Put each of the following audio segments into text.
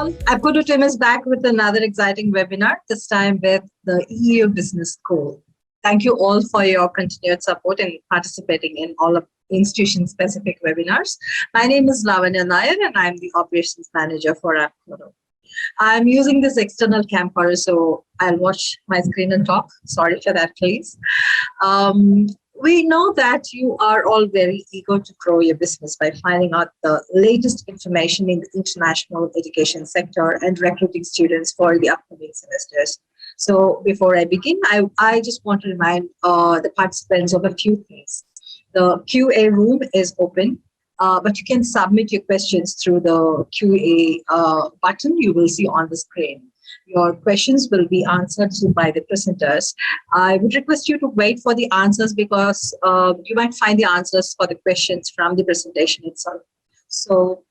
all. Abcodo team is back with another exciting webinar, this time with the EU Business School. Thank you all for your continued support and participating in all of the institution-specific webinars. My name is Lavanya Nair and I'm the Operations Manager for Abcodo. I'm using this external camcorder, so I'll watch my screen and talk. Sorry for that, please. We know that you are all very eager to grow your business by finding out the latest information in the international education sector and recruiting students for the upcoming semesters. So before I begin, I just want to remind the participants of a few things. The QA room is open, but you can submit your questions through the QA button you will see on the screen. Your questions will be answered by the presenters. I would request you to wait for the answers because you might find the answers for the questions from the presentation itself. So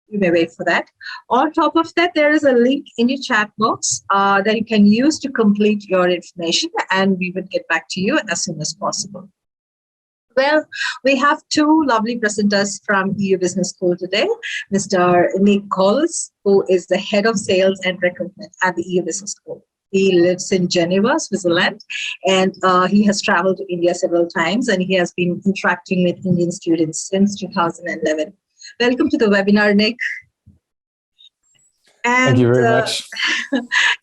you may wait for that. On top of that, there is a link in your chat box that you can use to complete your information, and we will get back to you as soon as possible. Well, we have two lovely presenters from EU Business School today. Mr. Nick Collis, who is the Head of Sales and Recruitment at the EU Business School. He lives in Geneva, Switzerland, and he has traveled to India several times, and he has been interacting with Indian students since 2011. Welcome to the webinar, Nick. And, thank you very much.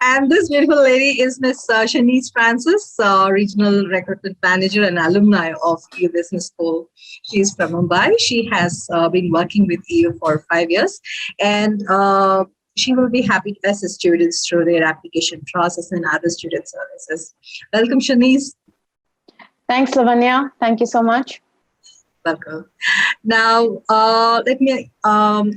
And this beautiful lady is Ms. Shanice Francis, Regional Recruitment Manager and alumni of EU Business School. She is from Mumbai. She has been working with EU for 5 years, and she will be happy to assist students through their application process and other student services. Welcome, Shanice. Thanks, Lavanya. Thank you so much. Welcome. Now, let me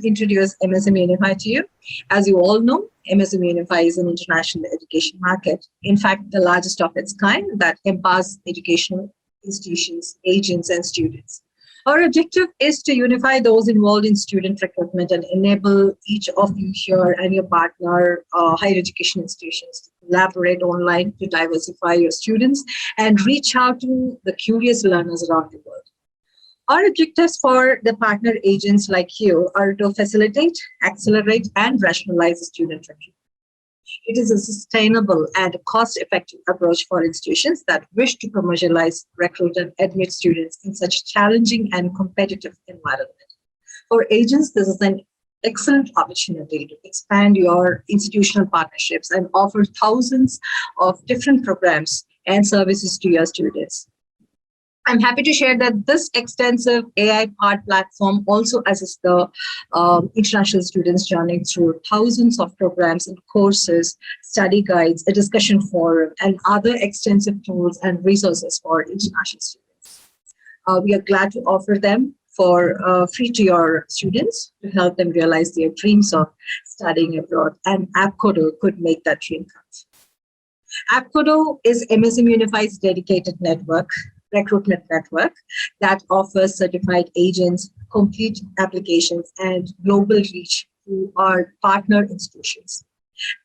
introduce MSM Unify to you. As you all know, MSM Unify is an international education market. In fact, the largest of its kind that empowers educational institutions, agents, and students. Our objective is to unify those involved in student recruitment and enable each of you here and your partner higher education institutions to collaborate online to diversify your students and reach out to the curious learners around the world. Our objectives for the partner agents like you are to facilitate, accelerate, and rationalize the student recruitment. It is a sustainable and cost-effective approach for institutions that wish to commercialize, recruit, and admit students in such challenging and competitive environment. For agents, this is an excellent opportunity to expand your institutional partnerships and offer thousands of different programs and services to your students. I'm happy to share that this extensive AI-powered platform also assists the international students journey through thousands of programs and courses, study guides, a discussion forum, and other extensive tools and resources for international students. We are glad to offer them for free to your students to help them realize their dreams of studying abroad, and Abcodo could make that dream come. Abcodo is MSM Unify's dedicated recruitment network that offers certified agents, complete applications, and global reach to our partner institutions.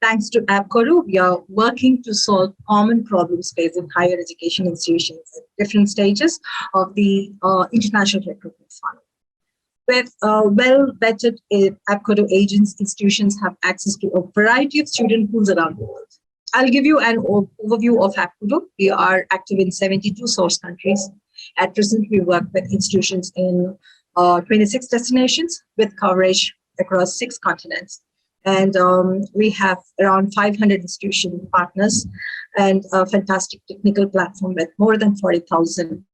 Thanks to Abcodo, we are working to solve common problems facing higher education institutions at different stages of the international recruitment funnel. With well-vetted Abcodo agents, institutions have access to a variety of student pools around the world. I'll give you an overview of Abcodo. We are active in 72 source countries. At present, we work with institutions in 26 destinations with coverage across 6 continents. And we have around 500 institution partners and a fantastic technical platform with more than 40,000.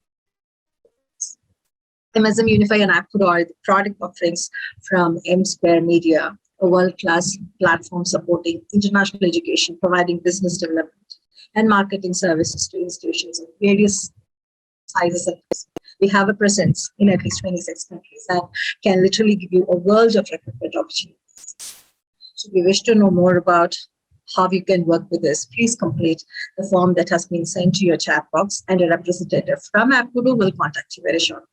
MSM Unify and Abcodo are the product offerings from M Square Media, a world-class platform supporting international education, providing business development and marketing services to institutions of various sizes and sizes. We have a presence in at least 26 countries that can literally give you a world of recruitment opportunities. Should you wish to know more about how you can work with us, please complete the form that has been sent to your chat box, and a representative from Abcodo will contact you very shortly.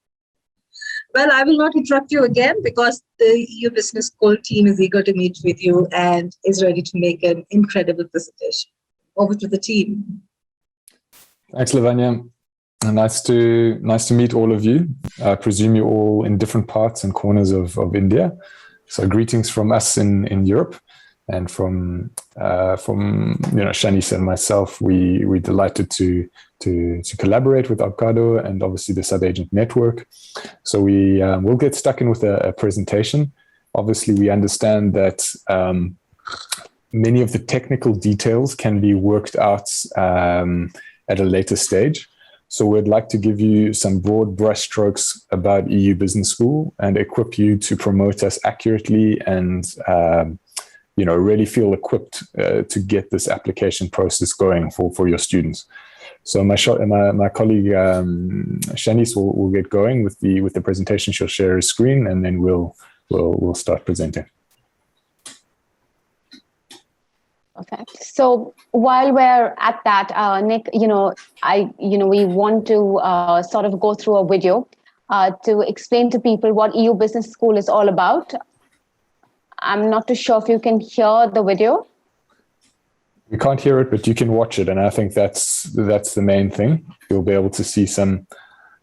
Well, I will not interrupt you again because the EU Business School team is eager to meet with you and is ready to make an incredible presentation. Over to the team. Thanks, Lavanya. Nice to meet all of you. I presume you're all in different parts and corners of India. So greetings from us in Europe. And from Shanice and myself, we're delighted to collaborate with Abcodo and obviously the Sub-Agent Network. So we'll get stuck in with a presentation. Obviously, we understand that many of the technical details can be worked out at a later stage. So we'd like to give you some broad brushstrokes about EU Business School and equip you to promote us accurately and really feel equipped to get this application process going for your students. So my colleague Shanice will get going with the presentation. She'll share her screen, and then we'll start presenting. Perfect. So while we're at that, Nick, we want to sort of go through a video to explain to people what EU Business School is all about. I'm not too sure if you can hear the video. You can't hear it, but you can watch it, and I think that's the main thing. You'll be able to see some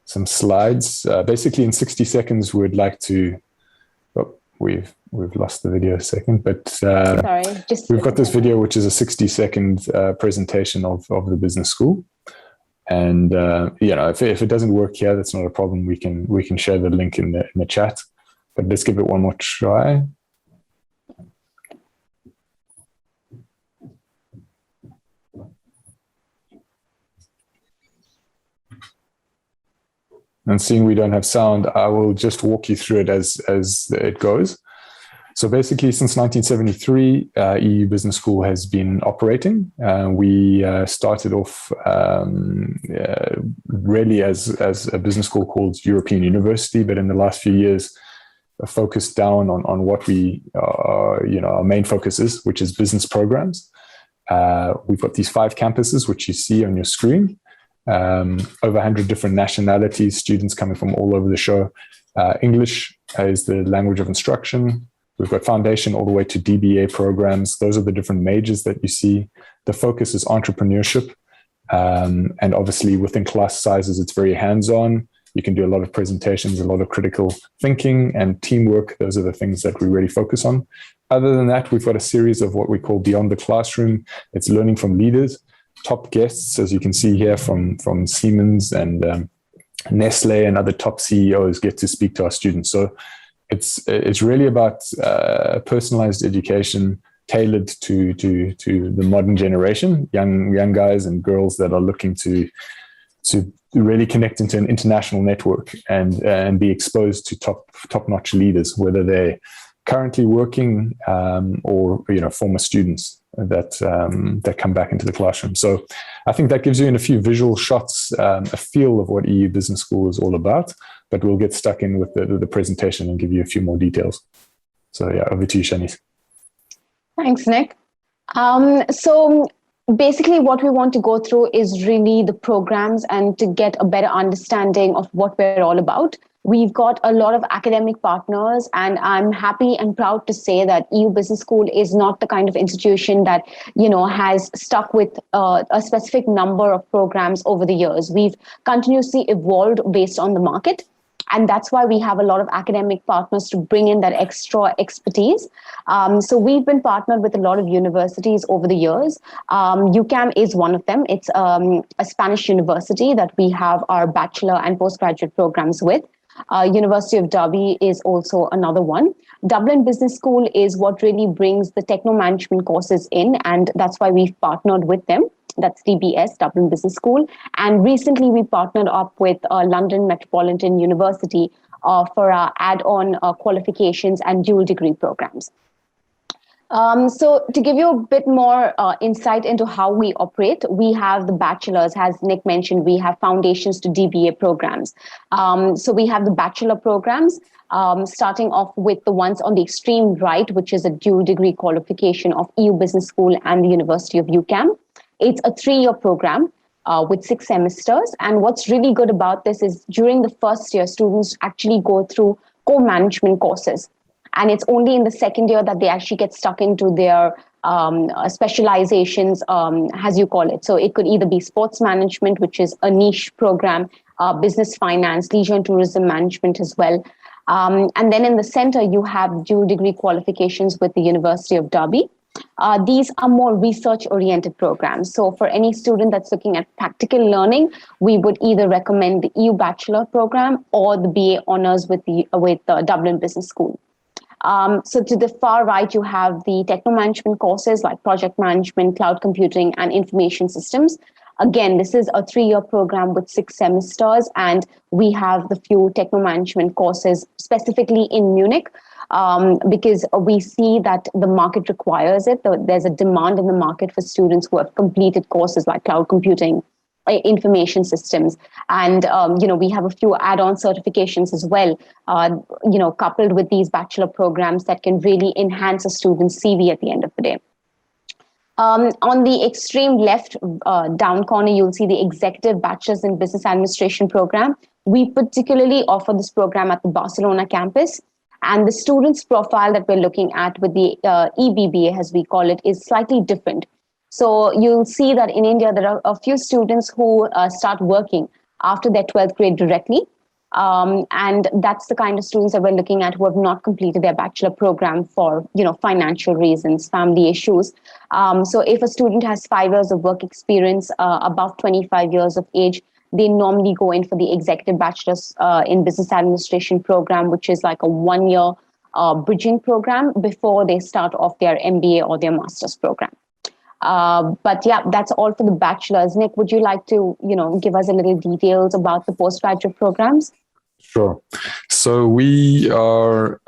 slides. Basically, in 60 seconds, we'd like to. Oh, we've lost the video a second, but sorry, we've got this video, which is a 60-second presentation of the business school. And if it doesn't work here, that's not a problem. We can share the link in the chat. But let's give it one more try. And seeing we don't have sound, I will just walk you through it as it goes. So basically, since 1973, EU Business School has been operating. We started off really as a business school called European University, but in the last few years, focused down on what our main focus is, which is business programs. We've got these 5 campuses, which you see on your screen. Over 100 different nationalities, students coming from all over the show. English is the language of instruction. We've got foundation all the way to DBA programs. Those are the different majors that you see. The focus is entrepreneurship. And obviously within class sizes, it's very hands-on. You can do a lot of presentations, a lot of critical thinking and teamwork. Those are the things that we really focus on. Other than that, we've got a series of what we call Beyond the Classroom. It's learning from leaders. Top guests, as you can see here, from Siemens and Nestle and other top CEOs get to speak to our students. So it's really about personalized education tailored to the modern generation, young guys and girls that are looking to really connect into an international network and be exposed to top-notch leaders, whether they're currently working or former students that come back into the classroom. So I think that gives you in a few visual shots a feel of what EU Business School is all about, but we'll get stuck in with the presentation and give you a few more details. So yeah, over to you, Shanice. Thanks, Nick. So basically what we want to go through is really the programs and to get a better understanding of what we're all about. We've got a lot of academic partners, and I'm happy and proud to say that EU Business School is not the kind of institution that, has stuck with a specific number of programs over the years. We've continuously evolved based on the market. And that's why we have a lot of academic partners to bring in that extra expertise. So we've been partnered with a lot of universities over the years. UCAM is one of them. It's a Spanish university that we have our bachelor and postgraduate programs with. University of Derby is also another one. Dublin Business School is what really brings the techno management courses in, and that's why we've partnered with them. That's DBS, Dublin Business School. And recently we partnered up with London Metropolitan University for our add-on qualifications and dual degree programs. So to give you a bit more insight into how we operate, we have the bachelor's, as Nick mentioned, we have foundations to DBA programs. So we have the bachelor programs, starting off with the ones on the extreme right, which is a dual degree qualification of EU Business School and the University of UCAM. It's a 3-year program with 6 semesters. And what's really good about this is during the first year, students actually go through co-management courses. And it's only in the second year that they actually get stuck into their specializations, as you call it. So it could either be sports management, which is a niche program, business finance, leisure and tourism management as well. And then in the center, you have dual degree qualifications with the University of Derby. These are more research-oriented programs. So for any student that's looking at practical learning, we would either recommend the EU Bachelor program or the BA Honours with the Dublin Business School. So to the far right, you have the techno-management courses like project management, cloud computing, and information systems. Again, this is a 3-year program with 6 semesters, and we have the few techno-management courses specifically in Munich, because we see that the market requires it. There's a demand in the market for students who have completed courses like cloud computing, information systems, and we have a few add-on certifications as well, coupled with these bachelor programs that can really enhance a student's CV at the end of the day. On the extreme left down corner, you'll see the Executive Bachelor's in Business Administration program. We particularly offer this program at the Barcelona campus. And the student's profile that we're looking at with the EBBA, as we call it, is slightly different. So you'll see that in India, there are a few students who start working after their 12th grade directly. And that's the kind of students that we're looking at who have not completed their bachelor program for, financial reasons, family issues. So if a student has 5 years of work experience, above 25 years of age, they normally go in for the Executive Bachelor's in Business Administration program, which is like a 1-year bridging program before they start off their MBA or their master's program. But yeah, that's all for the bachelor's. Nick, would you like to, give us a little details about the postgraduate programs? Sure. So we are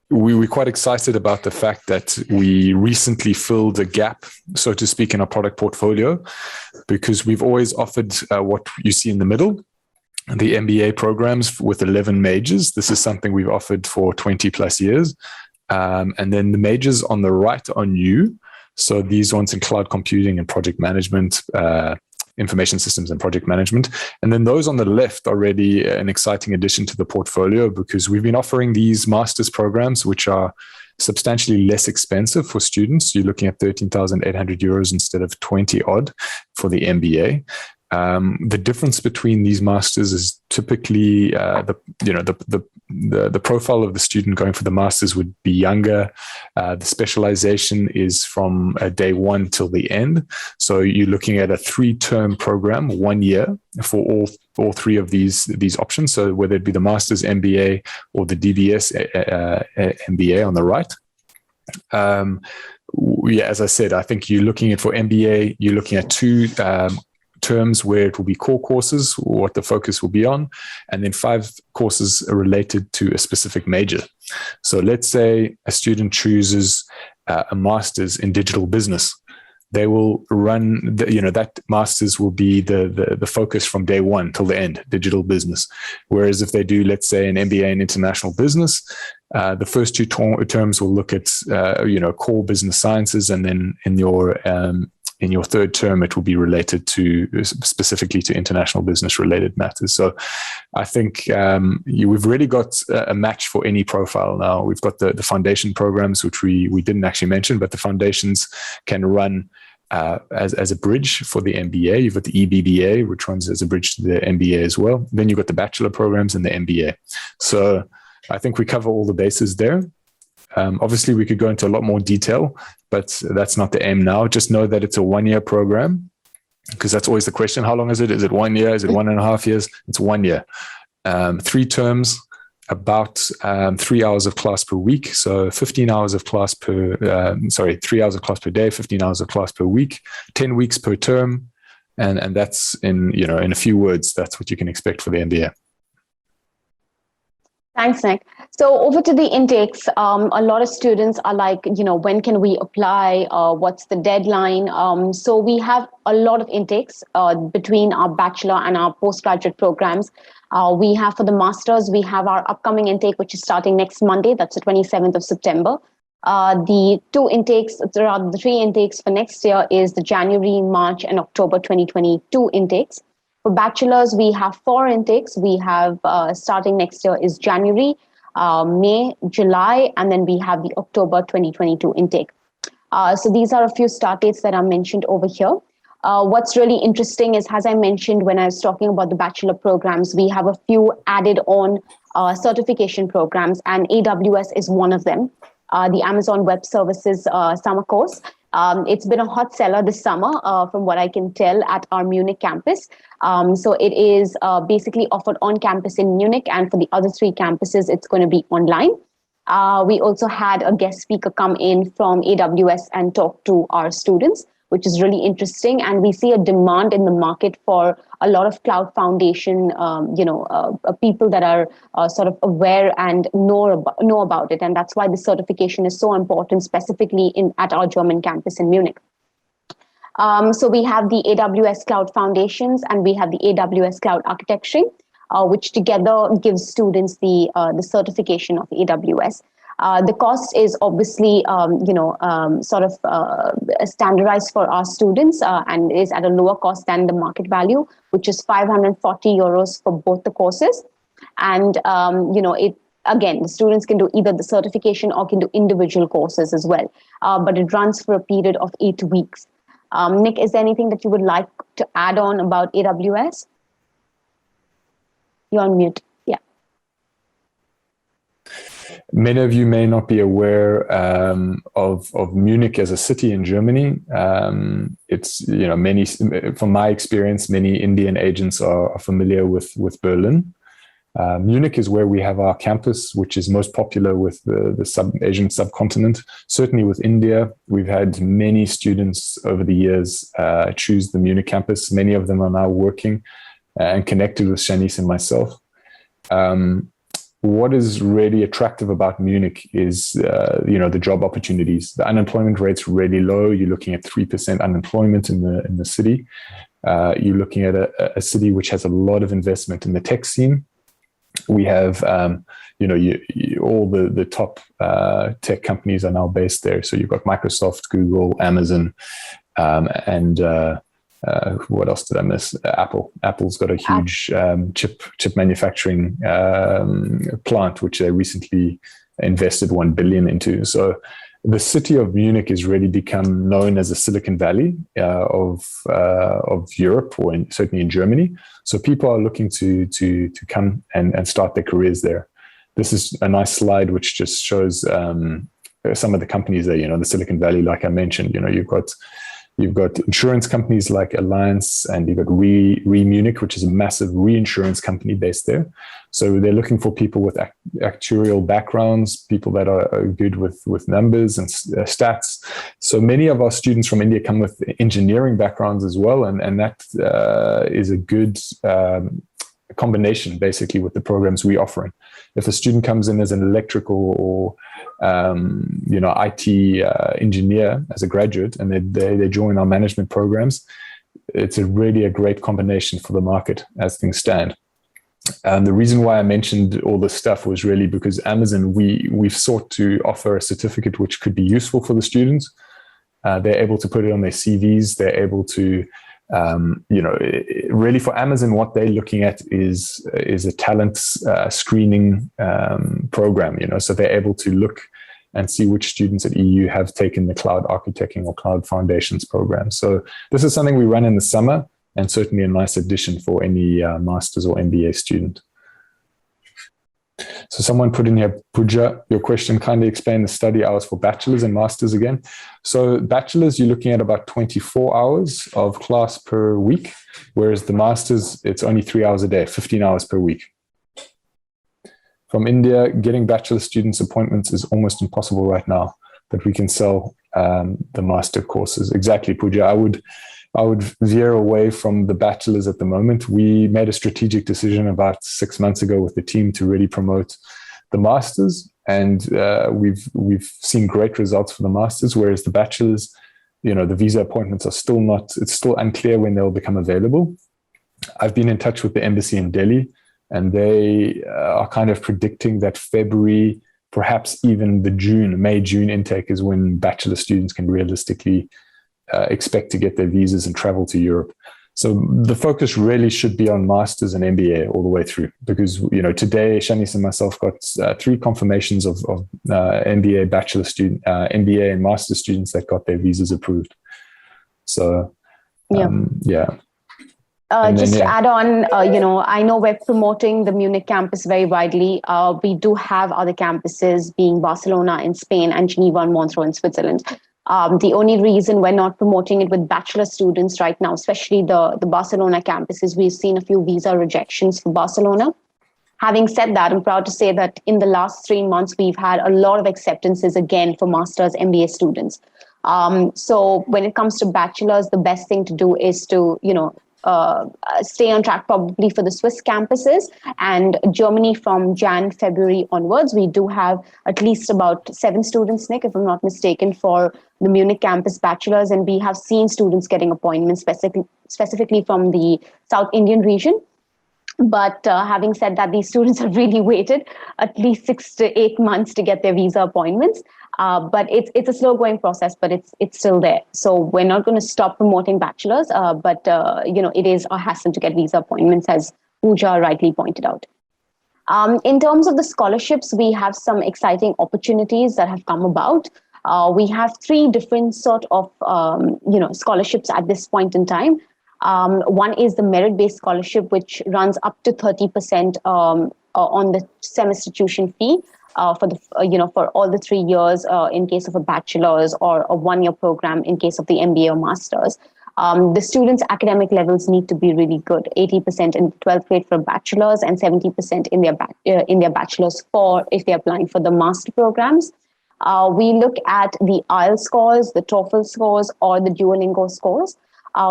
we're quite excited about the fact that we recently filled a gap, so to speak, in our product portfolio, because we've always offered what you see in the middle, the MBA programs with 11 majors. This is something we've offered for 20 plus years. And then the majors on the right are new. So these ones in cloud computing and project management, information systems and project management. And then those on the left are already an exciting addition to the portfolio, because we've been offering these master's programs, which are substantially less expensive for students. You're looking at 13,800 euros instead of 20 odd for the MBA. The difference between these masters is typically the profile of the student going for the masters would be younger. The specialization is from day 1 till the end. So you're looking at a 3-term program, 1 year for all 3 of these options. So whether it be the master's MBA or the DBS MBA on the right. As I said, I think you're looking at for MBA, you're looking at 2 terms where it will be core courses, what the focus will be on, and then 5 courses related to a specific major. So let's say a student chooses a master's in digital business. They will run, that master's will be the focus from day 1 till the end, digital business. Whereas if they do, let's say, an MBA in international business, the first 2 terms will look at, core business sciences, and then in your 3rd term, it will be related to specifically to international business related matters. So I think we've really got a match for any profile now. We've got the foundation programs, which we didn't actually mention, but the foundations can run as a bridge for the MBA. You've got the EBBA, which runs as a bridge to the MBA as well. Then you've got the bachelor programs and the MBA. So I think we cover all the bases there. Obviously, we could go into a lot more detail, but that's not the aim now. Just know that it's a 1-year program, because that's always the question. How long is it? Is it 1 year? Is it 1.5 years? It's 1 year. 3 terms, about 3 hours of class per week. So 15 hours of class 3 hours of class per day, 15 hours of class per week, 10 weeks per term. And that's in a few words, that's what you can expect for the MBA. Thanks, Nick. So over to the intakes, a lot of students are like, when can we apply? What's the deadline? So we have a lot of intakes between our bachelor and our postgraduate programs. We have for the masters, we have our upcoming intake, which is starting next Monday. That's the 27th of September. The 3 intakes for next year is the January, March, and October 2022 intakes. For bachelors, we have 4 intakes. We have starting next year is January, May, July, and then we have the October 2022 intake. So these are a few start dates that are mentioned over here. What's really interesting is, as I mentioned when I was talking about the bachelor programs, we have a few added on certification programs, and AWS is one of them. the Amazon Web Services Summer Course. It's been a hot seller this summer, from what I can tell, at our Munich campus. So it is basically offered on campus in Munich, and for the other 3 campuses, it's going to be online. We also had a guest speaker come in from AWS and talk to our students, which is really interesting. And we see a demand in the market for a lot of cloud foundation, people that are sort of aware and know about it. And that's why the certification is so important, specifically at our German campus in Munich. So we have the AWS Cloud Foundations and we have the AWS Cloud Architecture, which together gives students the certification of AWS. The cost is obviously, standardized for our students and is at a lower cost than the market value, which is 540 euros for both the courses. And, again, the students can do either the certification or can do individual courses as well. But it runs for a period of 8 weeks. Nick, is there anything that you would like to add on about AWS? You're on mute. Yeah. Many of you may not be aware of Munich as a city in Germany. It's, from my experience, many Indian agents are familiar with Berlin. Munich is where we have our campus, which is most popular with the Asian subcontinent. Certainly with India, we've had many students over the years choose the Munich campus. Many of them are now working and connected with Shanice and myself. What is really attractive about Munich is, the job opportunities. The unemployment rate's really low. You're looking at 3% unemployment in the city. You're looking at a city which has a lot of investment in the tech scene. We have, all the top tech companies are now based there. So you've got Microsoft, Google, Amazon, and what else did I miss? Apple. Apple's got a huge chip manufacturing plant, which they recently invested 1 billion into. So the city of Munich has really become known as the Silicon Valley of Europe, or certainly in Germany. So people are looking to come and start their careers there. This is a nice slide which just shows some of the companies there. The Silicon Valley, like I mentioned, you've got insurance companies like Allianz, and you've got Re Munich, which is a massive reinsurance company based there. So they're looking for people with actuarial backgrounds, people that are good with numbers and stats. So many of our students from India come with engineering backgrounds as well, and that is a good combination, basically, with the programs we offer. If a student comes in as an electrical or IT engineer as a graduate, and they join our management programs, it's really a great combination for the market as things stand. The reason why I mentioned all this stuff was really because Amazon, we've sought to offer a certificate which could be useful for the students. They're able to put it on their CVs. They're able to, really for Amazon, what they're looking at is a talent screening program. So they're able to look and see which students at EU have taken the cloud architecting or cloud foundations program. So this is something we run in the summer, and certainly a nice addition for any master's or MBA student. So someone put in here, Pooja, your question, kindly explain the study hours for bachelor's and master's again. So bachelor's, you're looking at about 24 hours of class per week, whereas the master's, it's only 3 hours a day, 15 hours per week. From India, getting bachelor students appointments is almost impossible right now, but we can sell the master courses. Exactly, Pooja. I would veer away from the bachelor's at the moment. We made a strategic decision about 6 months ago with the team to really promote the masters, and we've seen great results for the masters, whereas the bachelor's, the visa appointments are still it's still unclear when they'll become available. I've been in touch with the embassy in Delhi, and they are kind of predicting that February, perhaps even the May-June intake is when bachelor students can realistically expect to get their visas and travel to Europe. So the focus really should be on masters and MBA all the way through, because today Shanice and myself got 3 confirmations of MBA bachelor student, MBA and master students that got their visas approved. So yeah. Just to add on, I know we're promoting the Munich campus very widely. We do have other campuses, being Barcelona in Spain and Geneva and Montreux in Switzerland. The only reason we're not promoting it with bachelor students right now, especially the Barcelona campus, is we've seen a few visa rejections for Barcelona. Having said that, I'm proud to say that in the last 3 months, we've had a lot of acceptances again for master's MBA students. So when it comes to bachelor's, the best thing to do is to, stay on track probably for the Swiss campuses, and Germany from February onwards. We do have at least about 7 students, Nick, if I'm not mistaken, for the Munich campus bachelors, and we have seen students getting appointments specifically from the South Indian region. But having said that, these students have really waited at least 6 to 8 months to get their visa appointments. But it's a slow going process, but it's still there. So we're not going to stop promoting bachelors, but it is a hassle to get visa appointments, as Pooja rightly pointed out. In terms of the scholarships, we have some exciting opportunities that have come about. We have 3 different sort of scholarships at this point in time. One is the merit-based scholarship, which runs up to 30% on the semester tuition fee for all the 3 years in case of a bachelor's, or a 1-year program in case of the MBA or master's. The students' academic levels need to be really good, 80% in 12th grade for bachelor's and 70% in their bachelor's if they're applying for the master programs. We look at the IELTS scores, the TOEFL scores, or the Duolingo scores.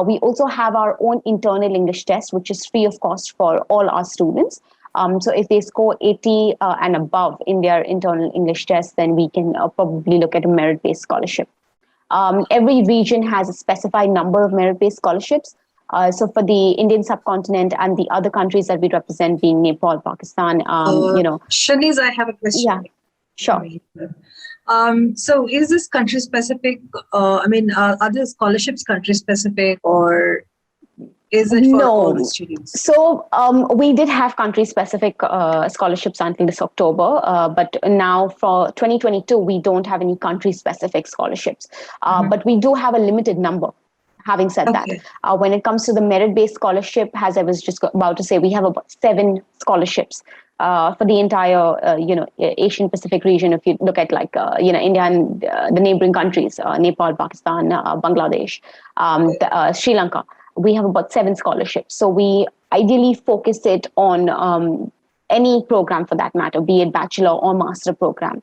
We also have our own internal English test, which is free of cost for all our students. So if they score 80 and above in their internal English test, then we can probably look at a merit-based scholarship. Every region has a specified number of merit-based scholarships. So for the Indian subcontinent and the other countries that we represent, being Nepal, Pakistan, Shanice, I have a question. Yeah, sure. So is this country specific? Are the scholarships country specific, or is it for all the students? So we did have country specific scholarships until this October, but now for 2022, we don't have any country specific scholarships, but we do have a limited number. Having said that, when it comes to the merit-based scholarship, as I was just about to say, we have about 7 scholarships for the entire, Asian Pacific region. If you look at India and the neighboring countries, Nepal, Pakistan, Bangladesh, Sri Lanka, we have about 7 scholarships. So we ideally focus it on any program for that matter, be it bachelor or master program.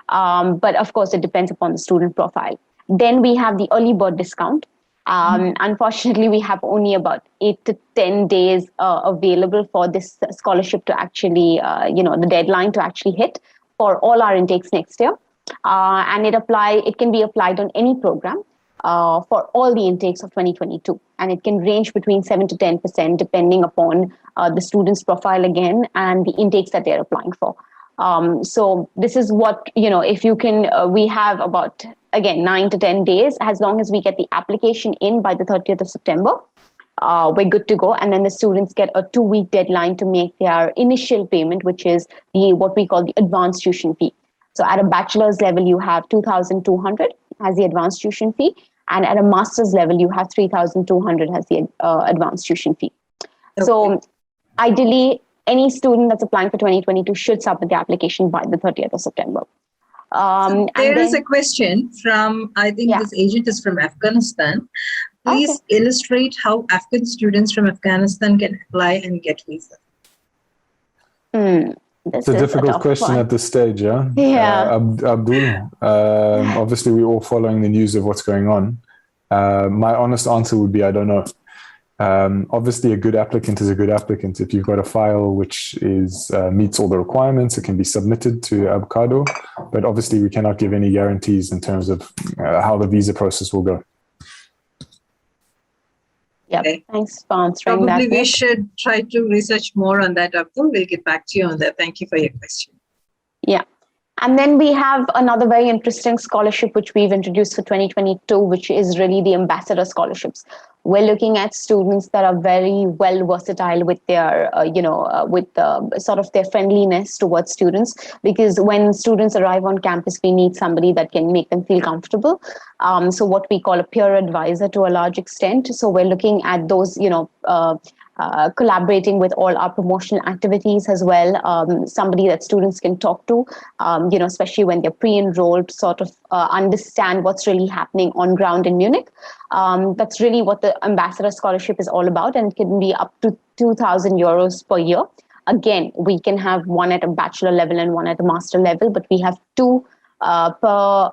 But of course, it depends upon the student profile. Then we have the early bird discount. Unfortunately, we have only about 8 to 10 days available for this scholarship to actually, the deadline to actually hit for all our intakes next year. And it can be applied on any program for all the intakes of 2022. And it can range between 7 to 10% depending upon the student's profile again and the intakes that they're applying for. So this is what, if you can, we have about, again, 9 to 10 days. As long as we get the application in by the 30th of September, we're good to go. And then the students get a 2-week deadline to make their initial payment, which is what we call the advanced tuition fee. So at a bachelor's level, you have 2,200 as the advanced tuition fee. And at a master's level, you have 3,200 as the advanced tuition fee. Okay. So ideally, any student that's applying for 2022 should submit the application by the 30th of September. There is a question from, I think this agent is from Afghanistan. Please illustrate how Afghan students from Afghanistan can apply and get visa. It's a difficult question at this stage, yeah? Yeah. Abdul, obviously we're all following the news of what's going on. My honest answer would be, I don't know. Obviously, a good applicant is a good applicant. If you've got a file which meets all the requirements, it can be submitted to Abcodo. But obviously, we cannot give any guarantees in terms of how the visa process will go. Yeah, okay. Thanks for answering that. Probably we should try to research more on that, Abdul. We'll get back to you on that. Thank you for your question. Yeah. And then we have another very interesting scholarship which we've introduced for 2022, which is really the ambassador scholarships. We're looking at students that are very well versatile with their, sort of their friendliness towards students, because when students arrive on campus, we need somebody that can make them feel comfortable. So what we call a peer advisor to a large extent. So we're looking at those, collaborating with all our promotional activities as well. Somebody that students can talk to, especially when they're pre-enrolled, sort of understand what's really happening on ground in Munich. That's really what the Ambassador Scholarship is all about, and it can be up to 2,000 euros per year. Again, we can have one at a bachelor level and one at a master level, but we have two per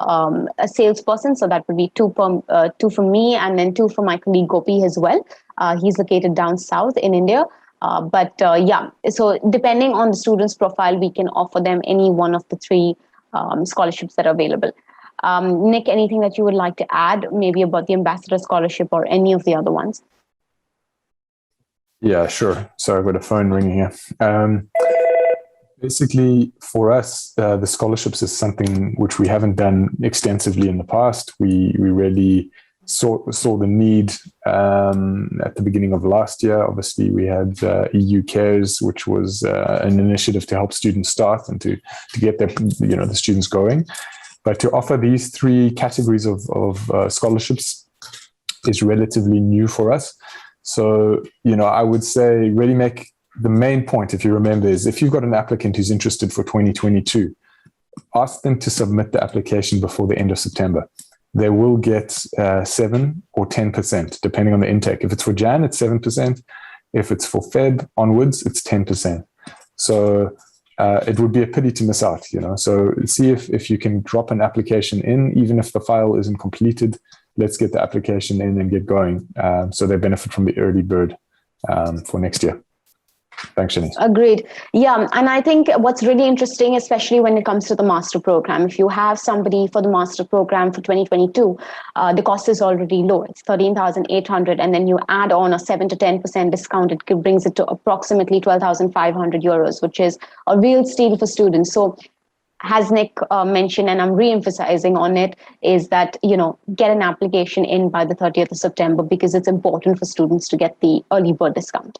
a salesperson. So that would be two for me, and then two for my colleague Gopi as well. He's located down south in India. So depending on the student's profile, we can offer them any one of the three scholarships that are available. Nick, anything that you would like to add, maybe about the Ambassador Scholarship or any of the other ones? Yeah, sure. Sorry, I've got a phone ringing here. Basically, for us, the scholarships is something which we haven't done extensively in the past. We really saw the need at the beginning of last year. Obviously, we had EU Cares, which was an initiative to help students start and to get the students going. But to offer these three categories of scholarships is relatively new for us. So, I would say really make the main point, if you remember, is if you've got an applicant who's interested for 2022, ask them to submit the application before the end of September. They will get 7 or 10%, depending on the intake. If it's for Jan, it's 7%. If it's for Feb onwards, it's 10%. So it would be a pity to miss out, So see if you can drop an application in, even if the file isn't completed. Let's get the application in and get going, so they benefit from the early bird for next year. Thanks, Shanice. Agreed. Yeah, and I think what's really interesting, especially when it comes to the master program, if you have somebody for the master program for 2022, the cost is already low. It's 13,800, and then you add on a 7 to 10% discount. It brings it to approximately 12,500 euros, which is a real steal for students. So, as Nick mentioned, and I'm re-emphasizing on it, is that, get an application in by the 30th of September, because it's important for students to get the early bird discount.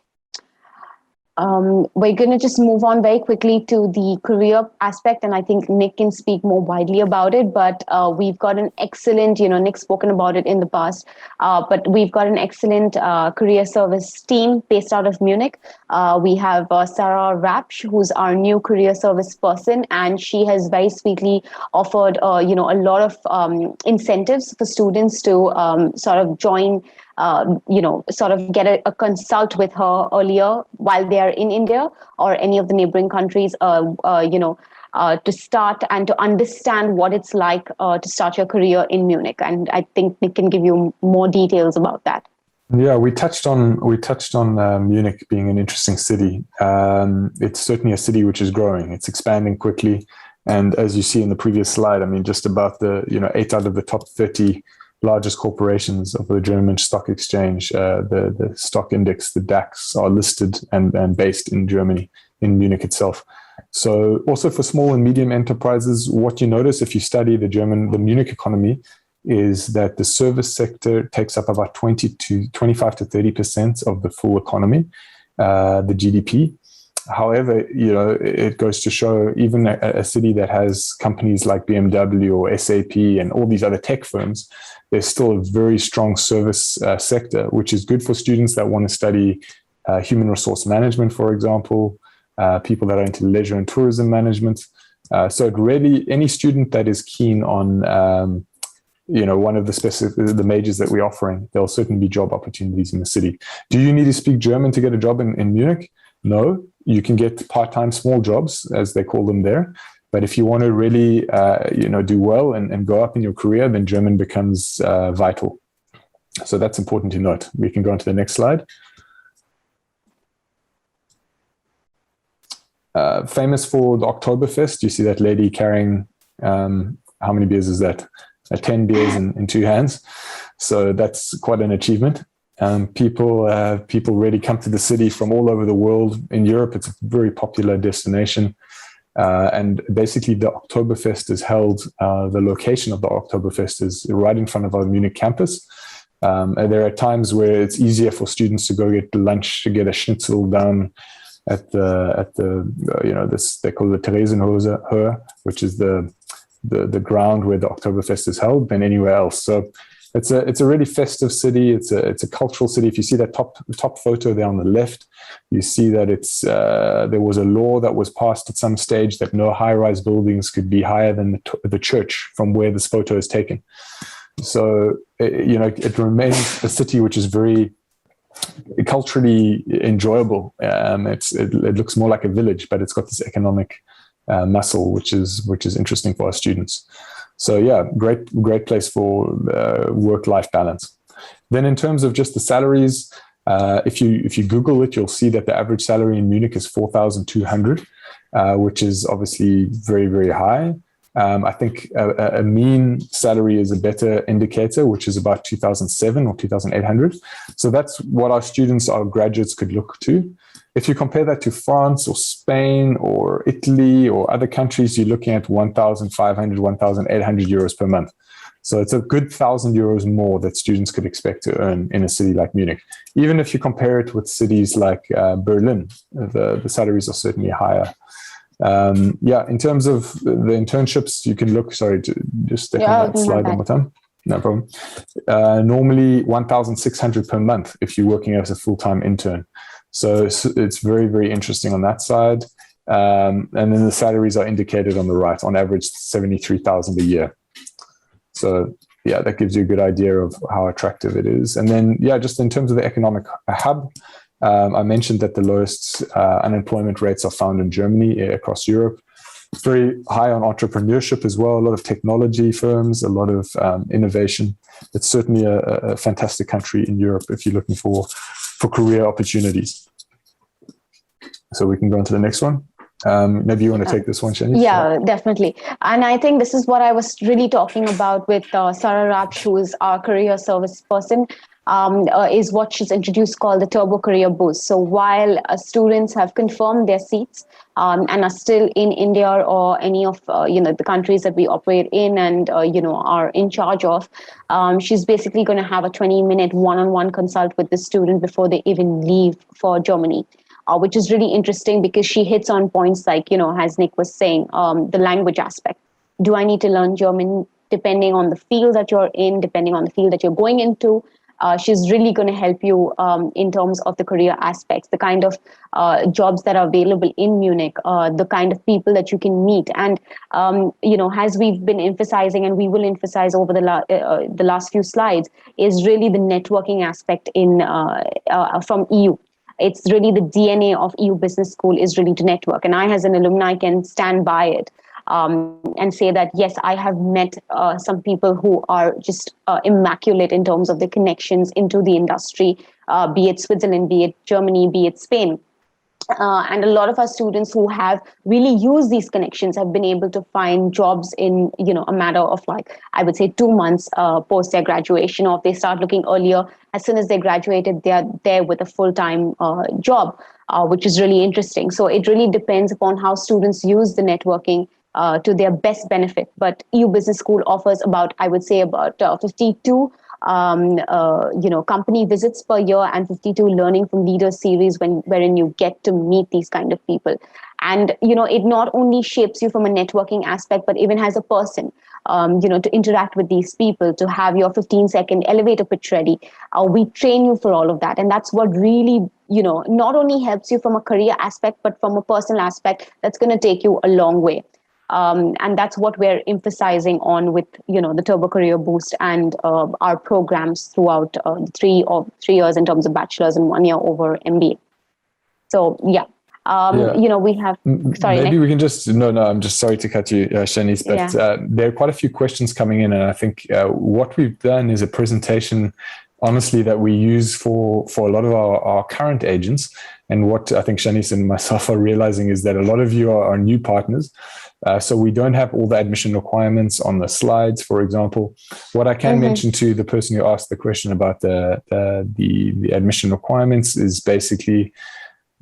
We're going to just move on very quickly to the career aspect, and I think Nick can speak more widely about it, but we've got an excellent, Nick's spoken about it in the past, but we've got an excellent career service team based out of Munich. We have Sarah Rapsch, who's our new career service person, and she has very sweetly offered, a lot of incentives for students to sort of join, sort of get a consult with her earlier while they are in India or any of the neighboring countries, to start and to understand what it's like to start your career in Munich. And I think Nick can give you more details about that. Yeah, we touched on Munich being an interesting city. It's certainly a city which is growing. It's expanding quickly. And as you see in the previous slide, just about 8 out of the top 30 largest corporations of the German stock exchange, the stock index, the DAX, are listed and based in Germany, in Munich itself. So also for small and medium enterprises, what you notice if you study the Munich economy is that the service sector takes up about 25 to 30% of the full economy, the GDP. However, it goes to show even a city that has companies like BMW or SAP and all these other tech firms, there's still a very strong service sector, which is good for students that want to study human resource management, for example, people that are into leisure and tourism management. So it really, any student that is keen on, one of the majors that we're offering, there'll certainly be job opportunities in the city. Do you need to speak German to get a job in Munich? No, you can get part-time small jobs, as they call them there. But if you want to really, do well and go up in your career, then German becomes vital. So that's important to note. We can go on to the next slide. Famous for the Oktoberfest. You see that lady carrying, how many beers is that? 10 beers in 2 hands. So that's quite an achievement. People really come to the city from all over the world. In Europe, it's a very popular destination. And basically the Oktoberfest is held, the location of the Oktoberfest is right in front of our Munich campus. And there are times where it's easier for students to go get lunch, to get a schnitzel down at this, they call it the Theresienhöhe, which is the ground where the Oktoberfest is held, than anywhere else. So it's a really festive city. It's a cultural city. If you see that top photo there on the left, you see that there was a law that was passed at some stage that no high-rise buildings could be higher than the church from where this photo is taken. So it remains a city which is very culturally enjoyable. It looks more like a village, but it's got this economic muscle, which is interesting for our students. So yeah, great place for work-life balance. Then in terms of just the salaries, if you Google it, you'll see that the average salary in Munich is 4,200, which is obviously very, very high. I think a mean salary is a better indicator, which is about 2,007 or 2,800. So that's what our students, our graduates could look to. If you compare that to France or Spain or Italy or other countries, you're looking at 1,500, 1,800 euros per month. So it's a good 1,000 euros more that students could expect to earn in a city like Munich. Even if you compare it with cities like Berlin, the salaries are certainly higher. In terms of the internships, you can look, just step on that slide one more time. No problem. Normally 1,600 per month if you're working as a full-time intern. So it's very, very interesting on that side. And then the salaries are indicated on the right, on average 73,000 a year. So yeah, that gives you a good idea of how attractive it is. And then, just in terms of the economic hub, I mentioned that the lowest unemployment rates are found in Germany across Europe. It's very high on entrepreneurship as well, a lot of technology firms, a lot of innovation. It's certainly a fantastic country in Europe if you're looking for career opportunities. So we can go on to the next one. Maybe you want to take this one, Shani? Yeah, definitely. And I think this is what I was really talking about with Sarah Rapsh, who is our career service person, is what she's introduced called the Turbo Career Boost. So while students have confirmed their seats and are still in India or any of the countries that we operate in and are in charge of, she's basically going to have a 20-minute one-on-one consult with the student before they even leave for Germany. Which is really interesting because she hits on points like, as Nick was saying, the language aspect. Do I need to learn German depending on the field that you're in, depending on the field that you're going into? She's really going to help you in terms of the career aspects, the kind of jobs that are available in Munich, the kind of people that you can meet. And, as we've been emphasizing, and we will emphasize over the last few slides, is really the networking aspect from EU. It's really the DNA of EU Business School is really to network. And I, as an alumni, can stand by it and say that, yes, I have met some people who are just immaculate in terms of the connections into the industry, be it Switzerland, be it Germany, be it Spain. And a lot of our students who have really used these connections have been able to find jobs in, a matter of I would say 2 months post their graduation, or if they start looking earlier, as soon as they graduated, they are there with a full-time job, which is really interesting. So it really depends upon how students use the networking to their best benefit. But EU Business School offers about 52 company visits per year and 52 learning from leaders series wherein you get to meet these kind of people. And, it not only shapes you from a networking aspect, but even as a person, to interact with these people, to have your 15-second elevator pitch ready. We train you for all of that. And that's what really, not only helps you from a career aspect, but from a personal aspect, that's going to take you a long way. And that's what we're emphasizing on with, the Turbo Career Boost and our programs throughout 3 years in terms of bachelor's and 1 year over MBA. So, yeah. We have, sorry, maybe Nick? we can just, no, I'm just sorry to cut you, Shanice, but there are quite a few questions coming in. And I think what we've done is a presentation, honestly, that we use for a lot of our current agents. And what I think Shanice and myself are realizing is that a lot of you are new partners. So we don't have all the admission requirements on the slides, for example. What I can mention to the person who asked the question about the admission requirements is basically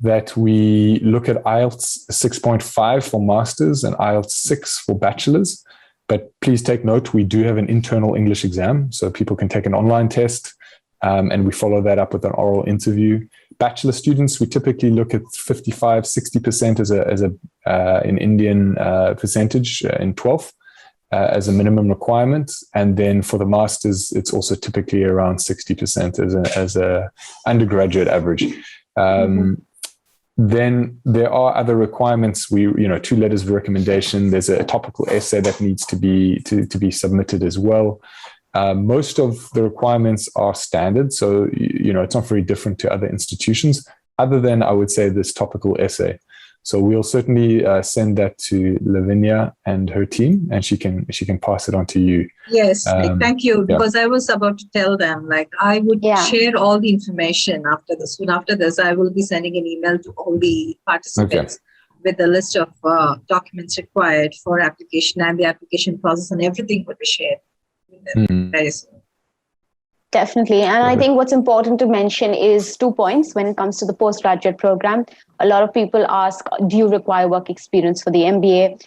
that we look at IELTS 6.5 for masters and IELTS 6 for bachelors. But please take note, we do have an internal English exam, so people can take an online test and we follow that up with an oral interview. Bachelor students, we typically look at 55, 60% as an Indian percentage in 12th as a minimum requirement. And then for the masters, it's also typically around 60% as a undergraduate average. Then there are other requirements. 2 letters of recommendation. There's a topical essay that needs to be submitted as well. Most of the requirements are standard, so it's not very different to other institutions, other than I would say this topical essay. So we'll certainly send that to Lavinia and her team, and she can pass it on to you. Yes, thank you. Because I was about to tell them, I would share all the information after this. Soon after this, I will be sending an email to all the participants with a list of documents required for application, and the application process and everything would be shared with them very soon. Definitely. And I think what's important to mention is 2 points when it comes to the postgraduate program. A lot of people ask, do you require work experience for the MBA?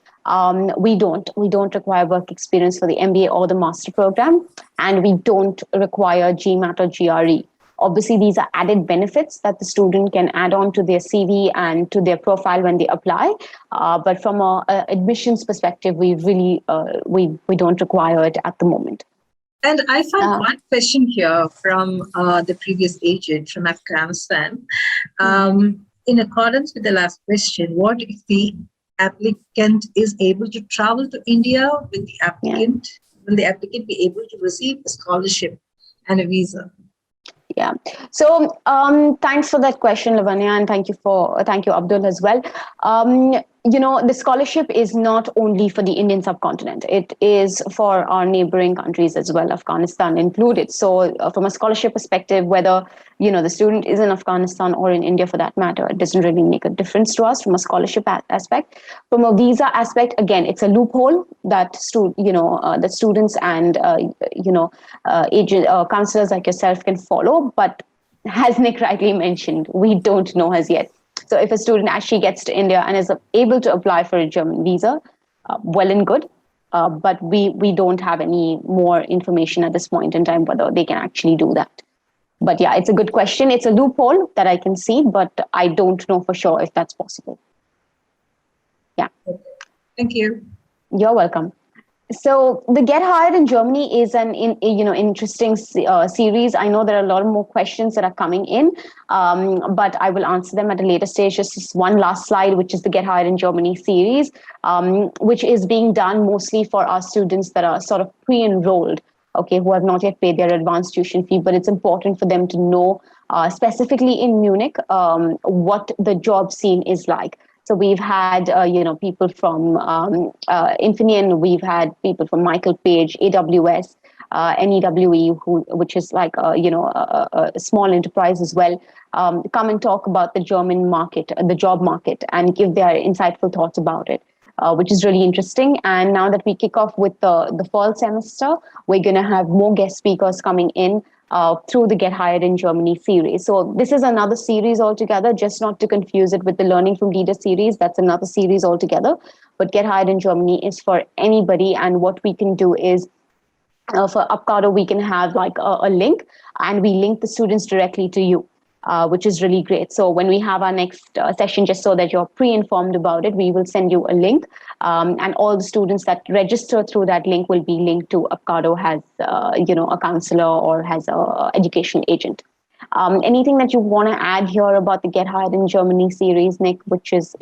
We don't. We don't require work experience for the MBA or the master program. And we don't require GMAT or GRE. Obviously, these are added benefits that the student can add on to their CV and to their profile when they apply. But from an admissions perspective, we really we don't require it at the moment. And I found one question here from the previous agent from Afghanistan. In accordance with the last question, what if the applicant is able to travel to India with the applicant? Will the applicant be able to receive a scholarship and a visa? Yeah. So thanks for that question, Lavanya, and thank you, Abdul, as well. The scholarship is not only for the Indian subcontinent. It is for our neighboring countries as well, Afghanistan included. So from a scholarship perspective, whether, the student is in Afghanistan or in India for that matter, it doesn't really make a difference to us from a scholarship aspect. From a visa aspect, again, it's a loophole that that students and, counselors like yourself can follow. But as Nick rightly mentioned, we don't know as yet. So if a student actually gets to India and is able to apply for a German visa, well and good. But we don't have any more information at this point in time whether they can actually do that. But yeah, it's a good question. It's a loophole that I can see, but I don't know for sure if that's possible. Yeah. Thank you. You're welcome. So the Get Hired in Germany is an interesting series. I know there are a lot more questions that are coming in, but I will answer them at a later stage. Just this one last slide, which is the Get Hired in Germany series, which is being done mostly for our students that are sort of pre-enrolled, who have not yet paid their advanced tuition fee. But it's important for them to know, specifically in Munich, what the job scene is like. So we've had, people from Infineon, we've had people from Michael Page, AWS, NEWE, which is like, a small enterprise as well, come and talk about the German market, the job market, and give their insightful thoughts about it, which is really interesting. And now that we kick off with the fall semester, we're going to have more guest speakers coming in through the Get Hired in Germany series. So this is another series altogether, just not to confuse it with the Learning from Leaders series. That's another series altogether. But Get Hired in Germany is for anybody. And what we can do is, for Abcodo, we can have like a link, and we link the students directly to you, which is really great. So when we have our next session, just so that you're pre-informed about it, we will send you a link. And all the students that register through that link will be linked to Abcodo as, a counselor or as an education agent. Anything that you want to add here about the Get Hired in Germany series, Nick, which is,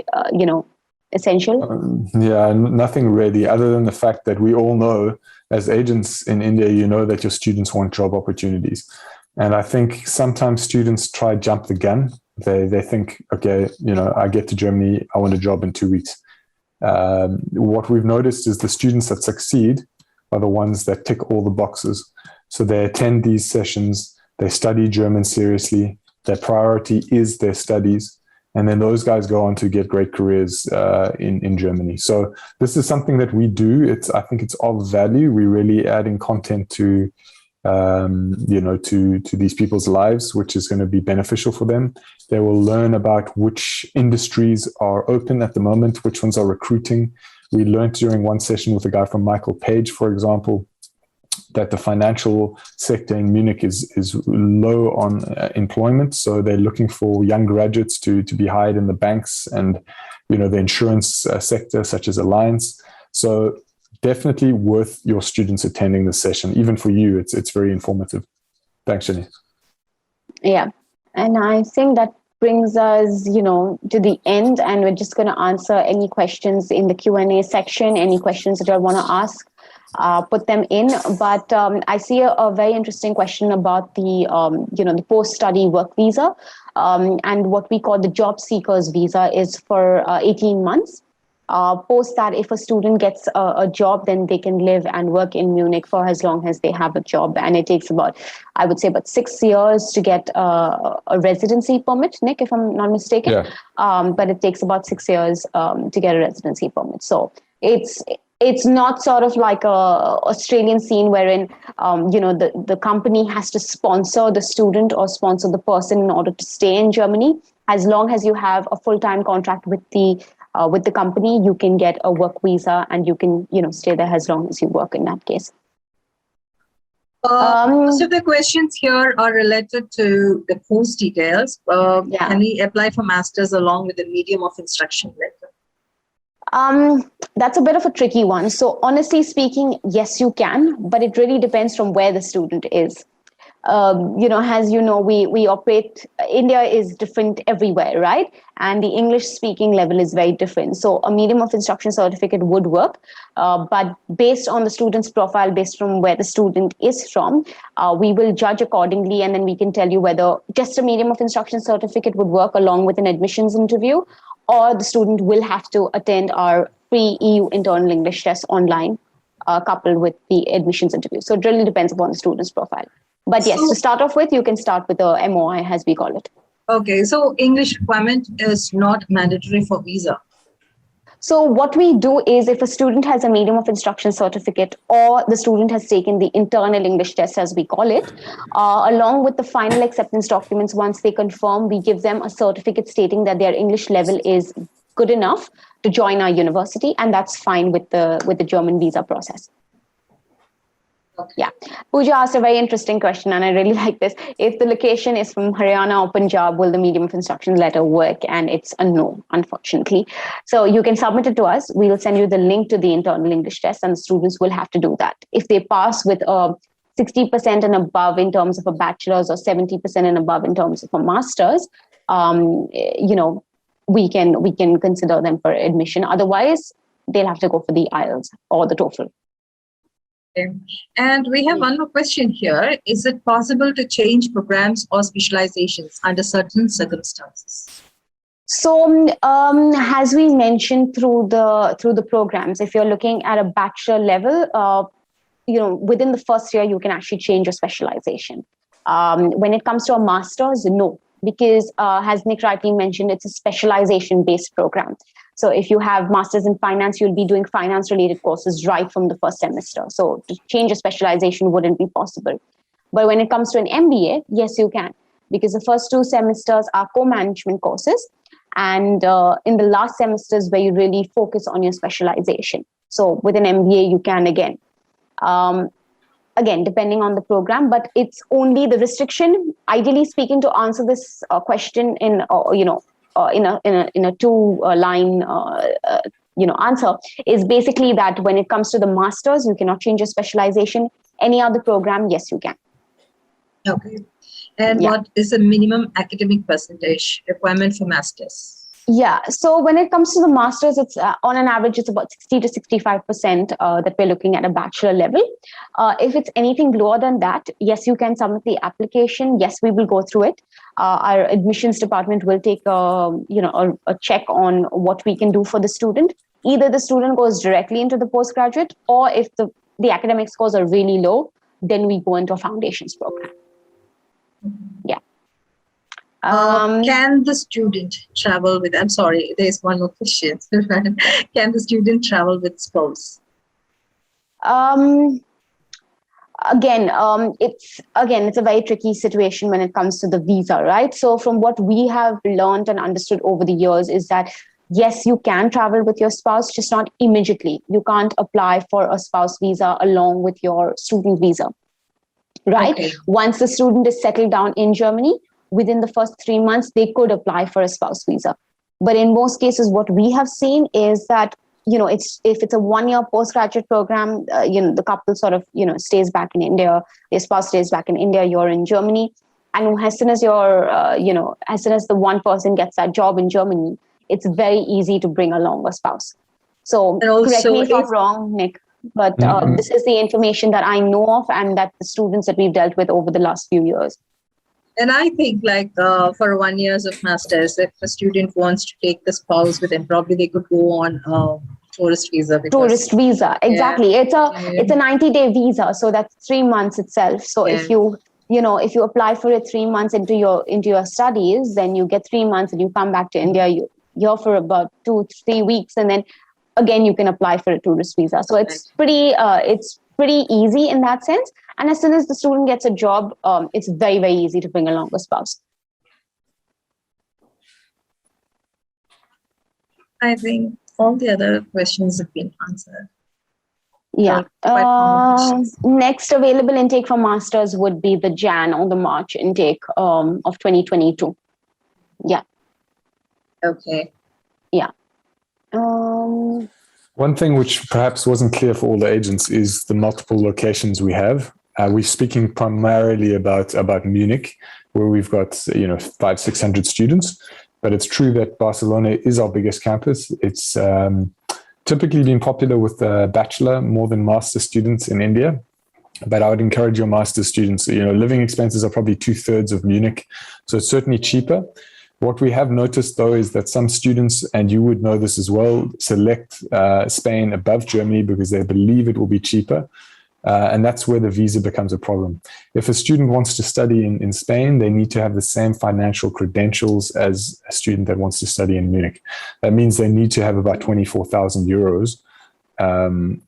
essential? Nothing really, other than the fact that we all know as agents in India, that your students want job opportunities. And I think sometimes students try to jump the gun. They think, okay, I get to Germany, I want a job in 2 weeks. What we've noticed is the students that succeed are the ones that tick all the boxes. So they attend these sessions, they study German seriously, their priority is their studies, and then those guys go on to get great careers in Germany. So this is something that we do. I think it's of value. We're really adding content to these people's lives, which is going to be beneficial for them. They will learn about which industries are open at the moment, which ones are recruiting. We learned during one session with a guy from Michael Page, for example, that the financial sector in Munich is low on employment. So they're looking for young graduates to be hired in the banks and, the insurance sector, such as Alliance. So definitely worth your students attending this session. Even for you, it's very informative. Thanks, Jenny. Yeah. And I think that brings us, to the end, and we're just going to answer any questions in the Q&A section. Any questions that you want to ask, put them in. But I see a very interesting question about the, the post-study work visa, and what we call the job seekers visa is for 18 months. Post that, if a student gets a job, then they can live and work in Munich for as long as they have a job. And it takes about 6 years to get a residency permit, Nick, if I'm not mistaken. Yeah. But it takes about 6 years to get a residency permit. So it's not sort of like a Australian scene wherein, the company has to sponsor the student or sponsor the person in order to stay in Germany. As long as you have a full-time contract with the company, you can get a work visa and you can, stay there as long as you work in that case. Most of the questions here are related to the course details. Can we apply for masters along with the medium of instruction letter? That's a bit of a tricky one. So honestly speaking, yes, you can, but it really depends from where the student is. As you know, we operate, India is different everywhere, right? And the English speaking level is very different. So a medium of instruction certificate would work, but based on the student's profile, based from where the student is from, we will judge accordingly, and then we can tell you whether just a medium of instruction certificate would work along with an admissions interview, or the student will have to attend our free EU internal English test online, coupled with the admissions interview. So it really depends upon the student's profile. But yes, to start off with, you can start with the MOI, as we call it. Okay, so English requirement is not mandatory for visa. So what we do is, if a student has a medium of instruction certificate, or the student has taken the internal English test, as we call it, along with the final acceptance documents, once they confirm, we give them a certificate stating that their English level is good enough to join our university, and that's fine with the German visa process. Okay. Yeah. Pooja asked a very interesting question, and I really like this. If the location is from Haryana or Punjab, will the medium of instruction letter work? And it's a no, unfortunately. So you can submit it to us. We'll send you the link to the internal English test, and the students will have to do that. If they pass with 60% and above in terms of a bachelor's, or 70% and above in terms of a master's, we can consider them for admission. Otherwise, they'll have to go for the IELTS or the TOEFL. Okay. And we have one more question here. Is it possible to change programs or specializations under certain circumstances? So, as we mentioned through the programs, if you're looking at a bachelor level, within the first year, you can actually change your specialization. When it comes to a master's, no, because as Nick rightly mentioned, it's a specialization-based program. So if you have masters in finance, you'll be doing finance-related courses right from the first semester. So to change a specialization wouldn't be possible. But when it comes to an MBA, yes, you can, because the first 2 semesters are co-management courses, and in the last semesters where you really focus on your specialization. So with an MBA, you can again, depending on the program, but it's only the restriction. Ideally speaking, to answer this question in a 2-line answer, is basically that when it comes to the masters, you cannot change your specialization. Any other program, yes, you can. Okay. And what is the minimum academic percentage requirement for masters? Yeah, so when it comes to the masters, it's on an average, it's about 60 to 65% that we're looking at a bachelor level. If it's anything lower than that, yes, you can submit the application. Yes, we will go through it. Our admissions department will take a check on what we can do for the student. Either the student goes directly into the postgraduate, or if the academic scores are really low, then we go into a foundations program. Yeah. Can the student travel with, I'm sorry, there's one more question. Can the student travel with spouse? It's a very tricky situation when it comes to the visa, right? So from what we have learned and understood over the years is that yes, you can travel with your spouse, just not immediately. You can't apply for a spouse visa along with your student visa, right? Okay. Once the student is settled down in Germany, within the first 3 months, they could apply for a spouse visa. But in most cases, what we have seen is that, if it's a 1-year postgraduate program, the couple sort of, stays back in India, their spouse stays back in India, you're in Germany. And as soon as as soon as the one person gets that job in Germany, it's very easy to bring along a spouse. So correct me if I'm wrong, Nick, but this is the information that I know of and that the students that we've dealt with over the last few years. And I think for 1 year of masters, if a student wants to take the spouse with them, probably they could go on tourist visa. Tourist visa, exactly. Yeah. It's a 90-day visa, so that's 3 months itself. So if you apply for it 3 months into your studies, then you get 3 months and you come back to India, you're for about 2-3 weeks, and then again you can apply for a tourist visa. So it's pretty easy in that sense. And as soon as the student gets a job, it's very, very easy to bring along a spouse. I think all the other questions have been answered. Yeah. Next available intake for masters would be the Jan or the March intake of 2022. Yeah. Okay. Yeah. One thing which perhaps wasn't clear for all the agents is the multiple locations we have. We're speaking primarily about Munich, where we've got 500-600 students. But it's true that Barcelona is our biggest campus. It's typically been popular with bachelor more than master students in India. But I would encourage your master students. Living expenses are probably 2/3 of Munich, so it's certainly cheaper. What we have noticed, though, is that some students, and you would know this as well, select Spain above Germany because they believe it will be cheaper. And that's where the visa becomes a problem. If a student wants to study in Spain, they need to have the same financial credentials as a student that wants to study in Munich. That means they need to have about 24,000 euros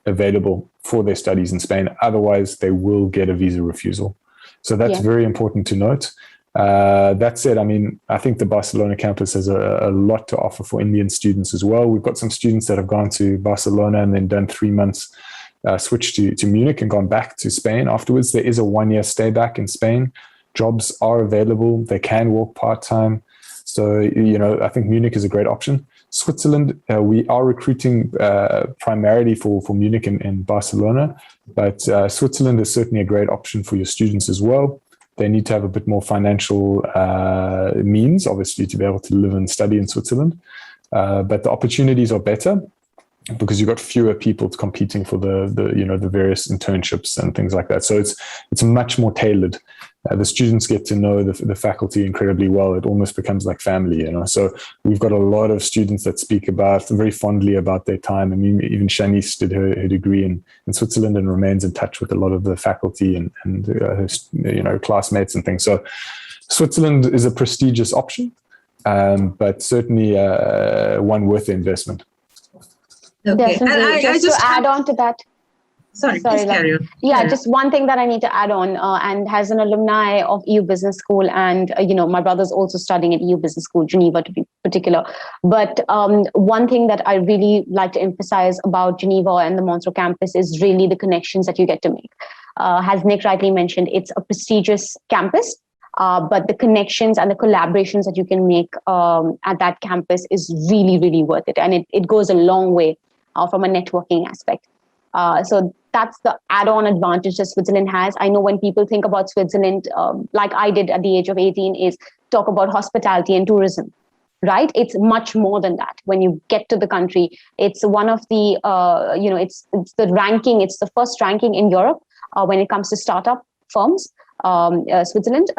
available for their studies in Spain. Otherwise, they will get a visa refusal. So that's very important to note. That said, I think the Barcelona campus has a lot to offer for Indian students as well. We've got some students that have gone to Barcelona and then done 3 months, switched to Munich and gone back to Spain afterwards. There is a 1-year stay back in Spain. Jobs are available. They can work part-time. So, I think Munich is a great option. Switzerland, we are recruiting primarily for Munich and Barcelona, but Switzerland is certainly a great option for your students as well. They need to have a bit more financial means, obviously, to be able to live and study in Switzerland. But the opportunities are better because you've got fewer people competing for the various internships and things like that. So it's much more tailored. The students get to know the faculty incredibly well. It almost becomes like family, So we've got a lot of students that speak very fondly about their time. Even Shanice did her degree in Switzerland and remains in touch with a lot of the faculty and her classmates and things. So Switzerland is a prestigious option, but certainly one worth the investment. Okay. Definitely. And just to add on to that. Sorry, please carry on. Yeah, just one thing that I need to add on, and as an alumni of EU Business School, and my brother's also studying at EU Business School, Geneva to be particular. But one thing that I really like to emphasize about Geneva and the Montreux campus is really the connections that you get to make. As Nick rightly mentioned, it's a prestigious campus, but the connections and the collaborations that you can make at that campus is really, really worth it, and it goes a long way from a networking aspect. So that's the add-on advantage that Switzerland has. I know when people think about Switzerland, like I did at the age of 18, is talk about hospitality and tourism, right? It's much more than that. When you get to the country, it's one of the, it's the ranking, it's the first ranking in Europe when it comes to startup firms, Switzerland.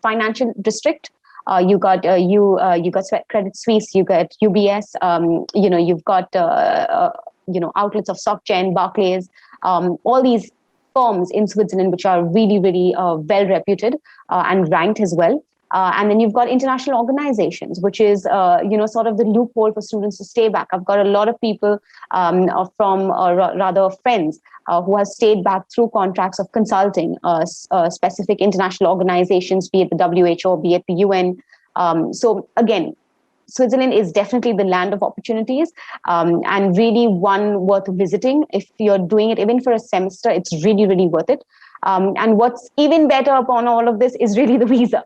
Financial district. You got Credit Suisse, you got UBS, you've got outlets of SocGen, Barclays, all these firms in Switzerland, which are really, really well reputed and ranked as well. And then you've got international organizations, which is, sort of the loophole for students to stay back. I've got a lot of people rather friends who have stayed back through contracts of consulting specific international organizations, be it the WHO, be it the UN. So again, Switzerland is definitely the land of opportunities, and really one worth visiting. If you're doing it even for a semester, it's really, really worth it. And what's even better upon all of this is really the visa.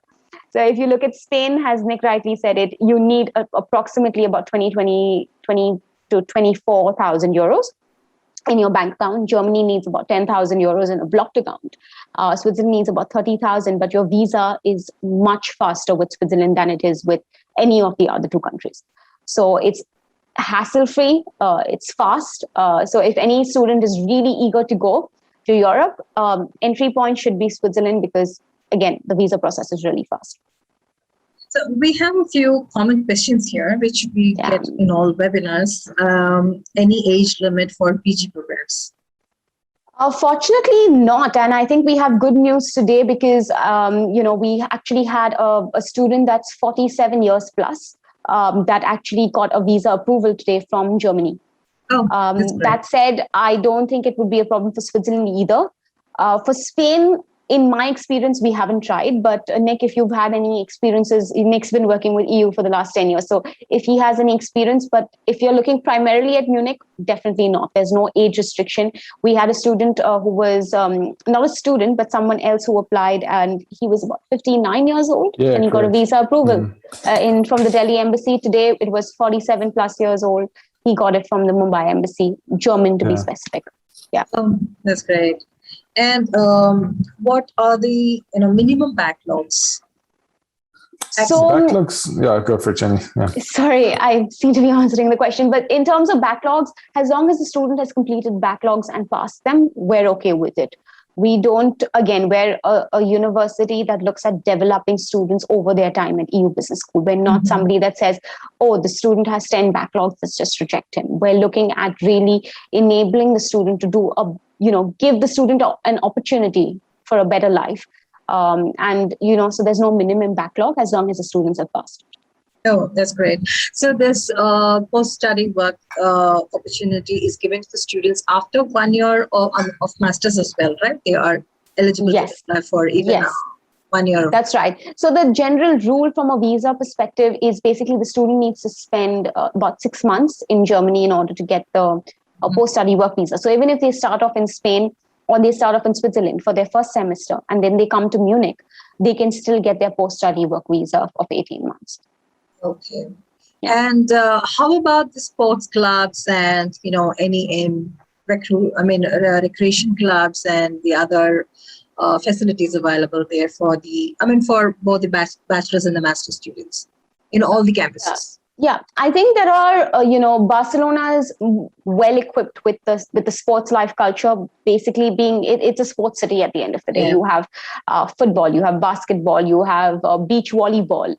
So if you look at Spain, as Nick rightly said it, you need approximately about 20 to 24,000 euros in your bank account. Germany needs about 10,000 euros in a blocked account. Switzerland needs about 30,000, but your visa is much faster with Switzerland than it is with any of the other two countries. So it's hassle-free, it's fast. So if any student is really eager to go to Europe, entry point should be Switzerland because, again, the visa process is really fast. So we have a few common questions here, which we get in all webinars. Any age limit for PG programs? Fortunately not. And I think we have good news today because, we actually had a student that's 47 years plus that actually got a visa approval today from Germany. Oh, that said, I don't think it would be a problem for Switzerland either. For Spain, in my experience, we haven't tried, but Nick, if you've had any experiences, Nick's been working with EU for the last 10 years. So if he has any experience, but if you're looking primarily at Munich, definitely not. There's no age restriction. We had a student who was not a student, but someone else who applied, and he was about 59 years old, and he got a visa approval from the Delhi embassy. Today, it was 47 plus years old. He got it from the Mumbai embassy, German to be specific. Yeah. That's great. And what are the minimum backlogs? So backlogs, go for it, Jenny. Yeah. Sorry, I seem to be answering the question, but in terms of backlogs, as long as the student has completed backlogs and passed them, we're okay with it. We don't, again, we're a university that looks at developing students over their time at EU Business School. We're not somebody that says, oh, the student has 10 backlogs, let's just reject him. We're looking at really enabling the student to do give the student an opportunity for a better life. So there's no minimum backlog as long as the students have passed. Oh, that's great. So this post-study work opportunity is given to the students after 1 year of master's as well, right? They are eligible to apply for even 1 year. That's right. So the general rule from a visa perspective is basically the student needs to spend about 6 months in Germany in order to get the post-study work visa. So even if they start off in Spain or they start off in Switzerland for their first semester and then they come to Munich, they can still get their post-study work visa of 18 months. Okay. And how about the sports clubs and any recreation clubs and the other facilities available there for both the bachelor's and the master's students in all the campuses? Yeah, I think there are, Barcelona is well equipped with the sports life culture, basically being, it's a sports city at the end of the day. Yeah. You have football, you have basketball, you have beach volleyball.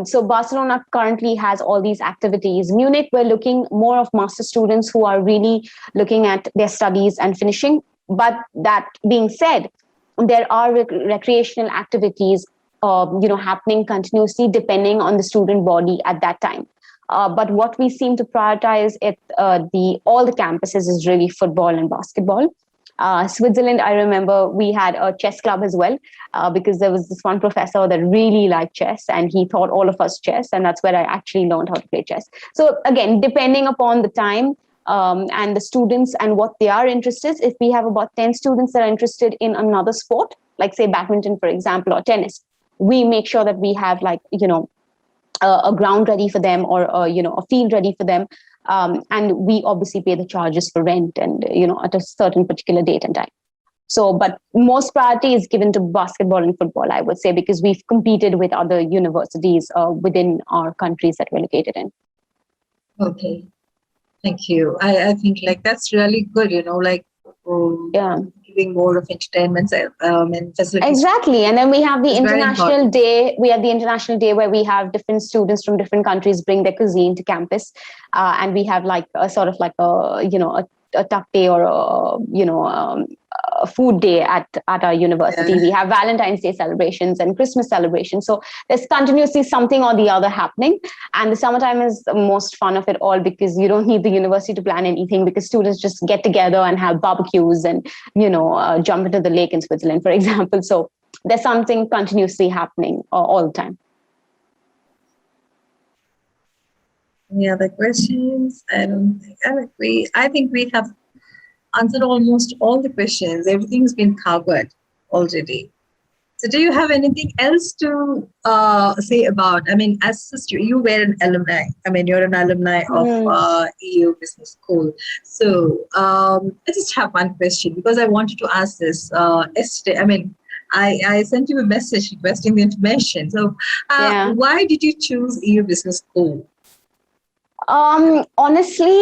So Barcelona currently has all these activities. Munich, we're looking more of master students who are really looking at their studies and finishing. But that being said, there are recreational activities happening continuously depending on the student body at that time. But what we seem to prioritize at all the campuses is really football and basketball. Switzerland, I remember we had a chess club as well, because there was this one professor that really liked chess and he taught all of us chess, and that's where I actually learned how to play chess. So again, depending upon the time and the students and what they are interested, if we have about 10 students that are interested in another sport, like say badminton, for example, or tennis, we make sure that we have a ground ready for them or a field ready for them, and we obviously pay the charges for rent and at a certain particular date and time. So, but most priority is given to basketball and football, I would say, because we've competed with other universities within our countries that we're located in. Okay, thank you. I think that's really good. Giving more of entertainment and facilities. Exactly. And then we have the international day. We have the international day where we have different students from different countries bring their cuisine to campus. And we have a tuck day or a food day at our university. Yeah. We have Valentine's Day celebrations and Christmas celebrations. So there's continuously something or the other happening. And the summertime is the most fun of it all because you don't need the university to plan anything because students just get together and have barbecues and, jump into the lake in Switzerland, for example. So there's something continuously happening all the time. Any other questions? I don't think. I think we have answered almost all the questions. Everything's been covered already. So do you have anything else to say about, I mean, as a student, you were an alumni. I mean, you're an alumni of EU Business School. So I just have one question because I wanted to ask this yesterday. I mean, I sent you a message requesting the information. So why did you choose EU Business School? Honestly,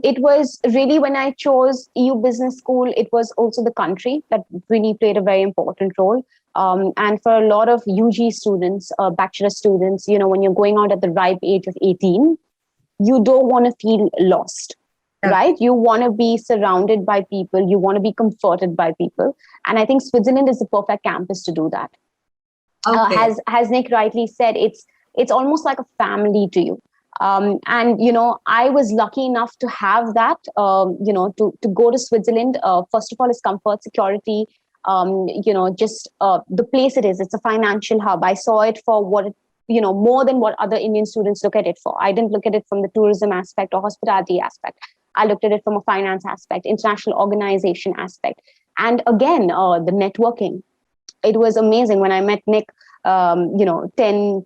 it was really when I chose EU Business School, it was also the country that really played a very important role. And for a lot of UG students, bachelor students, you know, when you're going out at the ripe age of 18, you don't want to feel lost, right? You want to be surrounded by people. You want to be comforted by people. And I think Switzerland is the perfect campus to do that. As Nick rightly said, it's almost like a family to you. And, you know, I was lucky enough to have that, you know, to go to Switzerland. First of all, is comfort, security, you know, just the place it is. It's a financial hub. I saw it for what it, you know, more than what other Indian students look at it for. I didn't look at it from the tourism aspect or hospitality aspect. I looked at it from a finance aspect, international organization aspect. And again, the networking. It was amazing when I met Nick, you know, 10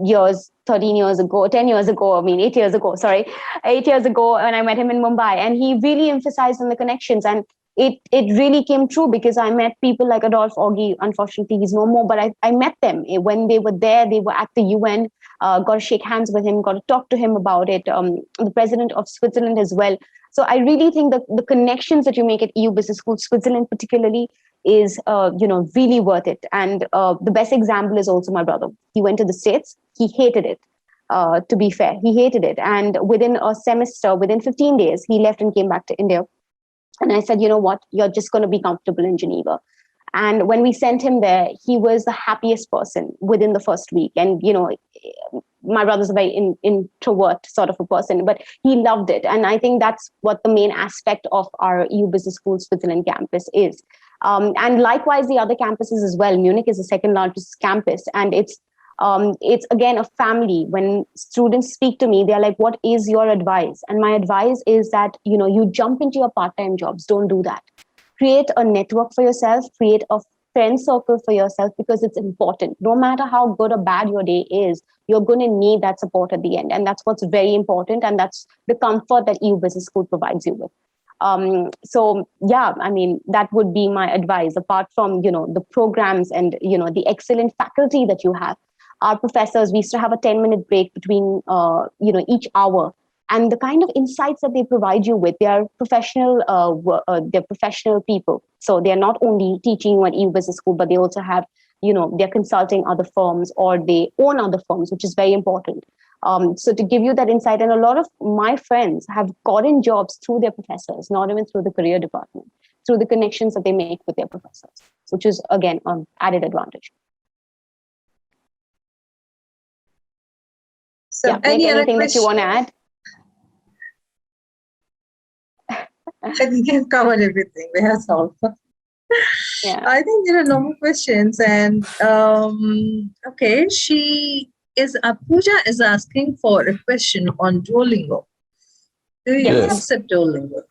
years, 13 years ago, 10 years ago, I mean, 8 years ago, sorry, 8 years ago when I met him in Mumbai. And he really emphasized on the connections. And it really came true because I met people like Adolf Augie. Unfortunately, he's no more, but I met them when they were there. They were at the UN, got to shake hands with him, got to talk to him about it. The president of Switzerland as well. So I really think that the connections that you make at EU Business School, Switzerland particularly, is you know, really worth it. And the best example is also my brother. He went to the States. He hated it. To be fair, he hated it. And within a semester, within 15 days, he left and came back to India. And I said, you know what, you're just going to be comfortable in Geneva. And when we sent him there, he was the happiest person within the first week. And, you know, my brother's a very introvert sort of a person, but he loved it. And I think that's what the main aspect of our EU Business School Switzerland campus is. And likewise, the other campuses as well. Munich is the second largest campus. And it's again a family. When students speak to me, they're like, what is your advice? And my advice is that, you know, you jump into your part-time jobs. Don't do that. Create a network for yourself, create a friend circle for yourself, because it's important. No matter how good or bad your day is, you're going to need that support at the end. And that's what's very important. And that's the comfort that EU Business School provides you with. So yeah, I mean, that would be my advice. Apart from, you know, the programs and, you know, the excellent faculty that you have. Our professors, we used to have a 10-minute break between, you know, each hour. And the kind of insights that they provide you with, they are professional, they're professional people. So they're not only teaching you at EU Business School, but they also have, you know, they're consulting other firms or they own other firms, which is very important. So to give you that insight, and a lot of my friends have gotten jobs through their professors, not even through the career department, through the connections that they make with their professors, which is, again, an added advantage. So yeah, anything that you want to add? I think you've covered everything. We have solved. Yeah. I think there are no more questions. And okay, Pooja is asking for a question on Duolingo. Do you accept Duolingo?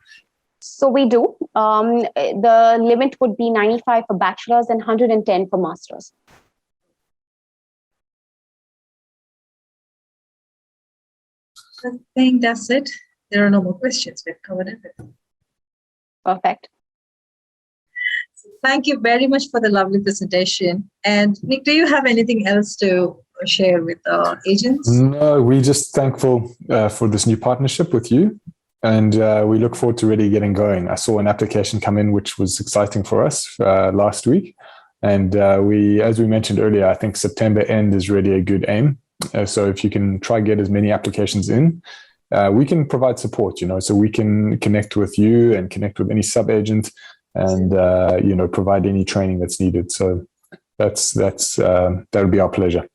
So we do. The limit would be 95 for bachelors and 110 for masters. I think that's it. There are no more questions. We've covered everything. Perfect. Thank you very much for the lovely presentation. And Nick, do you have anything else to share with our agents? No, we're just thankful for this new partnership with you. And we look forward to really getting going. I saw an application come in, which was exciting for us last week. And as we mentioned earlier, I think September end is really a good aim. So if you can try get as many applications in, we can provide support, you know, so we can connect with you and connect with any sub-agent and, you know, provide any training that's needed. So that'll be our pleasure.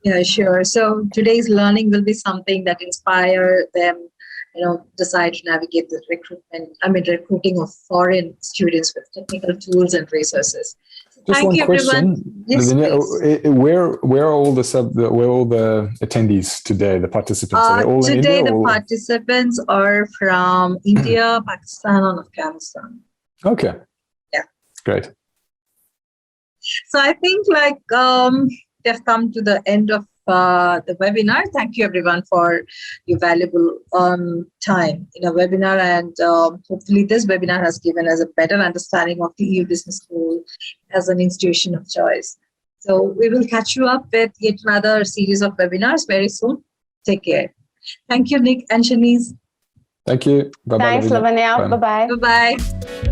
Yeah, sure. So today's learning will be something that inspire them, you know, decide to navigate the recruiting of foreign students with technical tools and resources. Just Thank one you, question. everyone. Yes, Lavinia, where are all the attendees today, the participants? Are they all in today, India? the participants are from India, Pakistan, and Afghanistan. Okay. Yeah. Great. So I think they've come to the end of the webinar. Thank you, everyone, for your valuable time in a webinar. And hopefully this webinar has given us a better understanding of the EU Business School as an institution of choice. So we will catch you up with yet another series of webinars very soon. Take care. Thank you, Nick and Shanice. Thank you. Bye-bye. Thanks, Lavanya. Bye-bye. Bye-bye.